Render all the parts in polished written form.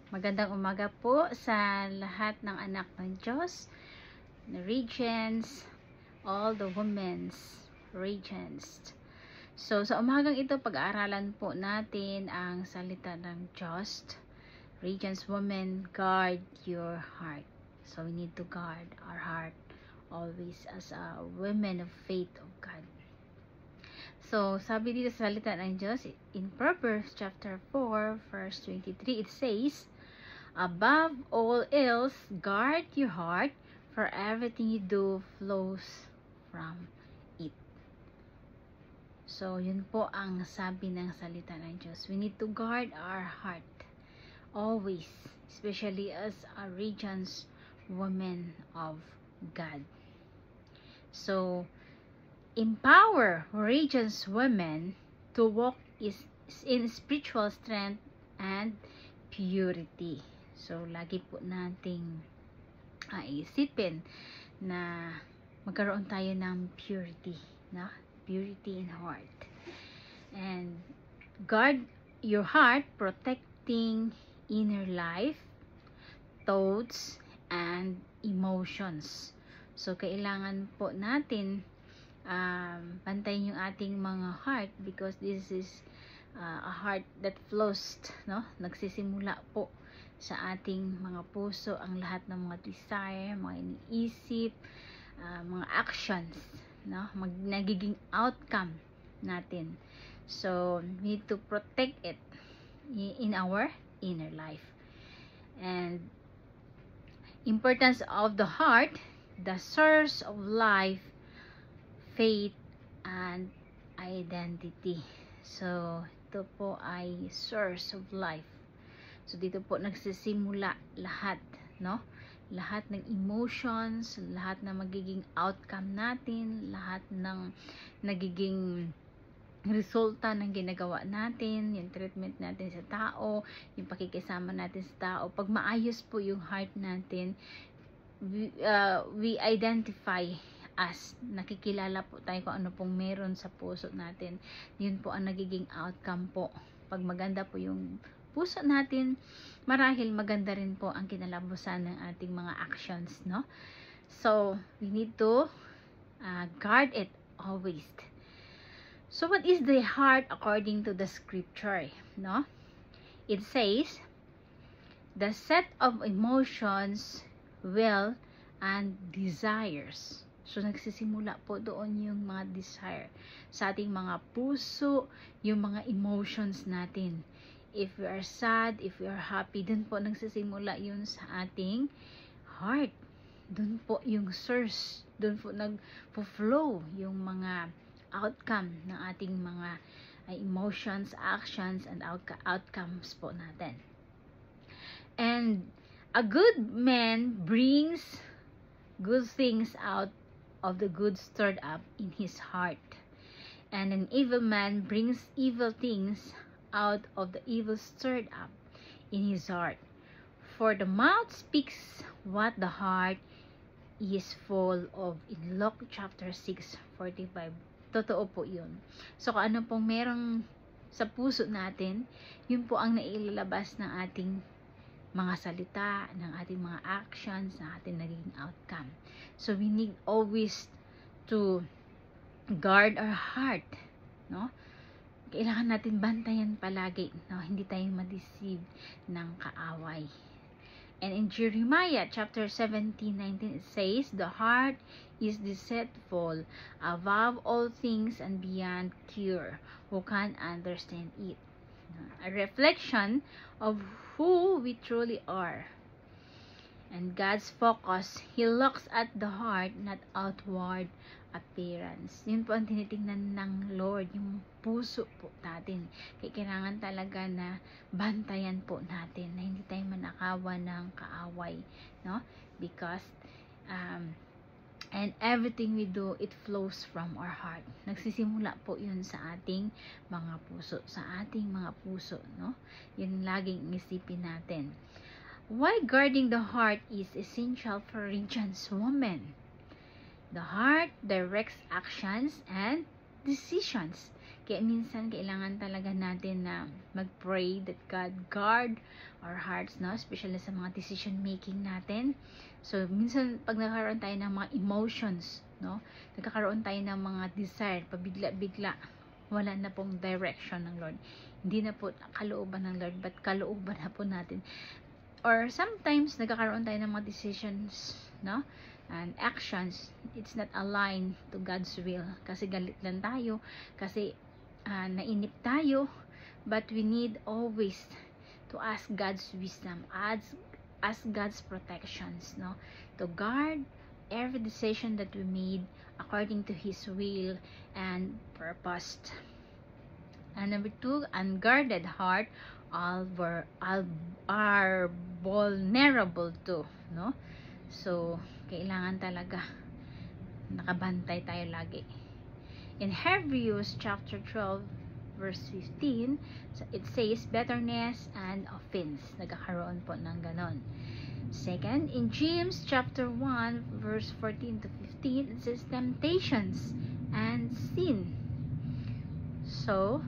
Magandang umaga po sa lahat ng anak ng Diyos, the regents, all the women's regents. So, sa umagang ito, pag-aaralan po natin ang salita ng Diyos. Regents, women, guard your heart. So, we need to guard our heart always as a women of faith of God. So, sabi dito sa salita ng Diyos, in Proverbs chapter 4, verse 23, it says, above all else, guard your heart, for everything you do flows from it. So, yun po ang sabi ng salita ng Diyos. We need to guard our heart always, especially as a regents, women of God. So, empower regents women to walk in spiritual strength and purity. So, lagi po nating isipin na magkaroon tayo ng purity, no? Purity in heart. And guard your heart, protecting inner life, thoughts, and emotions. So, kailangan po natin bantayin yung ating mga heart because this is a heart that flows, no? Nagsisimula po sa ating mga puso ang lahat ng mga desire, mga iniisip, mga actions, no? Nagiging outcome natin. So, we need to protect it in our inner life. And importance of the heart, the source of life, faith, and identity. So, ito po ay source of life. So, dito po nagsisimula lahat, no? Lahat ng emotions, lahat na magiging outcome natin, lahat ng nagiging resulta ng ginagawa natin, yung treatment natin sa tao, yung pakikisama natin sa tao. Pag maayos po yung heart natin, we identify as nakikilala po tayo kung ano pong meron sa puso natin. Yun po ang nagiging outcome po. Pag maganda po yung puso natin, marahil maganda rin po ang kinalabasan ng ating mga actions, no? So, we need to guard it always. So, what is the heart according to the scripture, no? It says, the set of emotions, will, and desires. So, nagsisimula po doon yung mga desire sa ating mga puso, yung mga emotions natin. If we are sad, if we are happy, dun po nagsisimula yun sa ating heart. Dun po yung source, dun po nag-flow yung mga outcome ng ating mga emotions, actions, and outcomes po natin. And a good man brings good things out of the good stored up in his heart, and an evil man brings evil things out of the evil stored up in his heart. For the mouth speaks what the heart is full of. In Luke chapter 6:45. Totoo po yun. So, kung ano pong merong sa puso natin, yun po ang nailalabas ng ating mga salita, ng ating mga actions, ng ating naging outcome. So, we need always to guard our heart, no? Kailangan natin bantayan palagi, no? Hindi tayo ma-deceive ng kaaway. And in Jeremiah chapter 17:19, it says, the heart is deceitful above all things and beyond cure. Who can understand it? A reflection of who we truly are. And God's focus, He looks at the heart, not outward appearance. Yun po ang tinitingnan ng Lord, yung puso po natin. Kaya kailangan talaga na bantayan po natin, na hindi tayo manakawan ng kaaway, no? Because, and everything we do, it flows from our heart. Nagsisimula po yun sa ating mga puso, no? Yun laging isipin natin. Why guarding the heart is essential for regents women? The heart directs actions and decisions. Kaya minsan, kailangan talaga natin na mag-pray that God guard our hearts, no? Especially sa mga decision making natin. So, minsan, pag nagkaroon tayo ng mga emotions, no? Nagkakaroon tayo ng mga desire, pabigla-bigla, wala na pong direction ng Lord. Hindi na po kalooban ng Lord, but kalooban na po natin. Or sometimes, nagkakaroon tayo ng mga decisions, no? And actions, it's not aligned to God's will. Kasi galit lang tayo, kasi nainip tayo, but we need always to ask God's wisdom, ask God's protections, no? To guard every decision that we made according to His will and purpose. And number 2, unguarded heart are vulnerable to, no? So, kailangan talaga nakabantay tayo lagi. In Hebrews chapter 12 verse 15, it says bitterness and offense. Nagkakaroon po ng ganon. Second, in James chapter 1 verse 14 to 15, it says temptations and sin. So,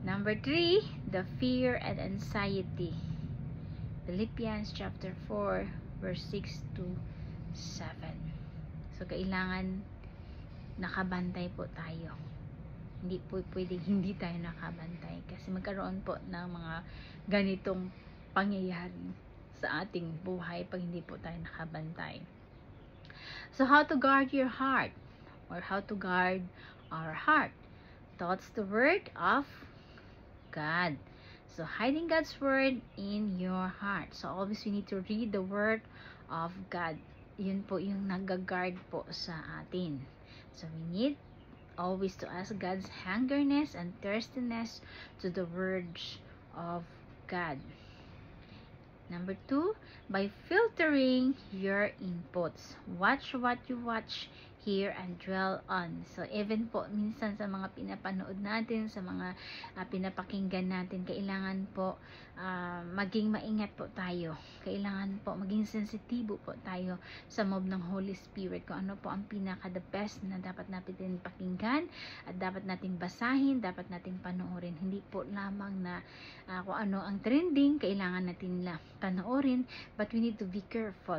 number 3, the fear and anxiety. Philippians chapter 4 verse 6 to 7. So, kailangan nakabantay po tayo. Hindi po pwedeng hindi tayo nakabantay kasi magkaroon po ng mga ganitong pangyayari sa ating buhay pag hindi po tayo nakabantay. So, how to guard your heart or how to guard our heart? That's the word of God. So, hiding God's word in your heart. So, always we need to read the word of God. Yun po yung nag-guard po sa atin. So, we need always to ask God's hungerness and thirstiness to the words of God. Number 2, by filtering your inputs. Watch what you watch, hear, and dwell on. So, even po, minsan sa mga pinapanood natin, sa mga pinapakinggan natin, kailangan po maging maingat po tayo. Kailangan po maging sensitibo po tayo sa move ng Holy Spirit. Kung ano po ang pinaka-the best na dapat natin pakinggan at dapat natin basahin, dapat natin panoorin. Hindi po lamang na kung ano ang trending, kailangan natin panoorin, but we need to be careful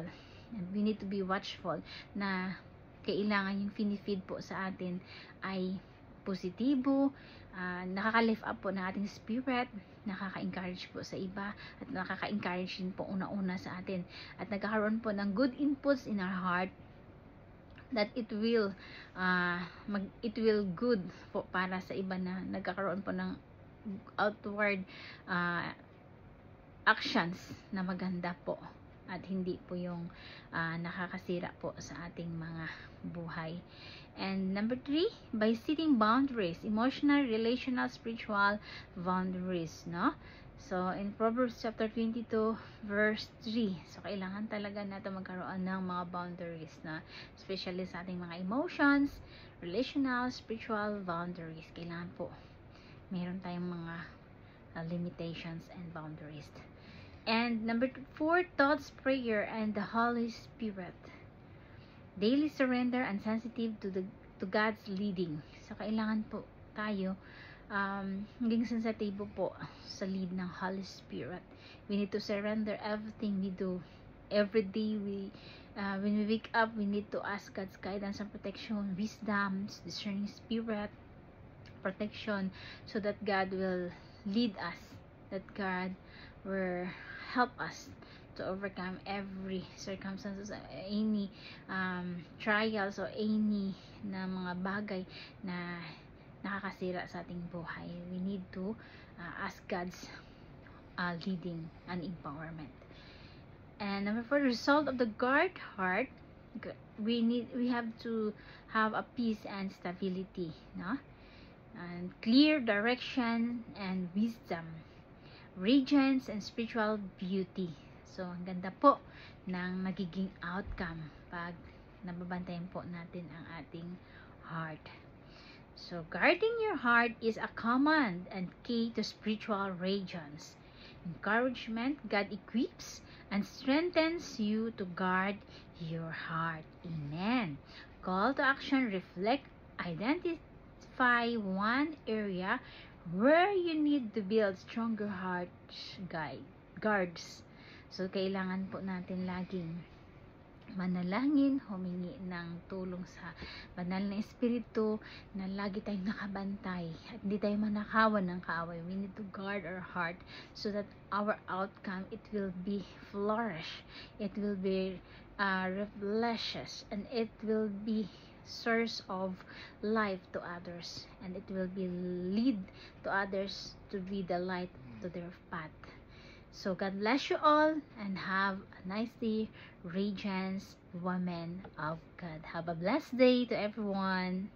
and we need to be watchful na kailangan yung finifeed po sa atin ay positibo, nakaka-lift up po ng ating spirit, nakaka-encourage po sa iba, at nakaka-encourage din po una-una sa atin, at nagkakaroon po ng good inputs in our heart that it will good po para sa iba na nagkakaroon po ng outward actions na maganda po at hindi po yung nakakasira po sa ating mga buhay. And number 3, by setting boundaries, emotional, relational, spiritual boundaries, no? So, in Proverbs chapter 22 verse 3, so kailangan talaga natin magkaroon ng mga boundaries na, especially sa ating mga emotions, relational, spiritual boundaries. Kailangan po meron tayong mga limitations and boundaries. And number 4, thoughts, prayer, and the Holy Spirit. Daily surrender and sensitive to God's leading. So, kailangan po tayo maging sensitibo po sa lead ng Holy Spirit. We need to surrender everything we do. Every day, when we wake up, we need to ask God's guidance and protection, wisdom, discerning spirit, protection, so that God will lead us, that God will help us to overcome every circumstances, any trials or any na mga bagay na nakakasira sa ating buhay. We need to ask God's leading and empowerment. And number 4, result of the guard heart, we have to have a peace and stability, no? And clear direction and wisdom, radiance and spiritual beauty. So, ang ganda po ng magiging outcome pag nababantayan po natin ang ating heart. So, guarding your heart is a command and key to spiritual radiance. Encouragement, God equips and strengthens you to guard your heart. Amen. Call to action, reflect, identify identify one area where you need to build stronger guards. So, kailangan po natin laging manalangin, humingi ng tulong sa banal na espiritu na lagi tayong nakabantay at hindi tayo manakawan ng kaaway. We need to guard our heart so that our outcome, it will be flourish, it will be refreshes, and it will be source of life to others, and it will be lead to others to be the light to their path. So God bless you all and have a nice day, Radiance Women of God. Have a blessed day to everyone.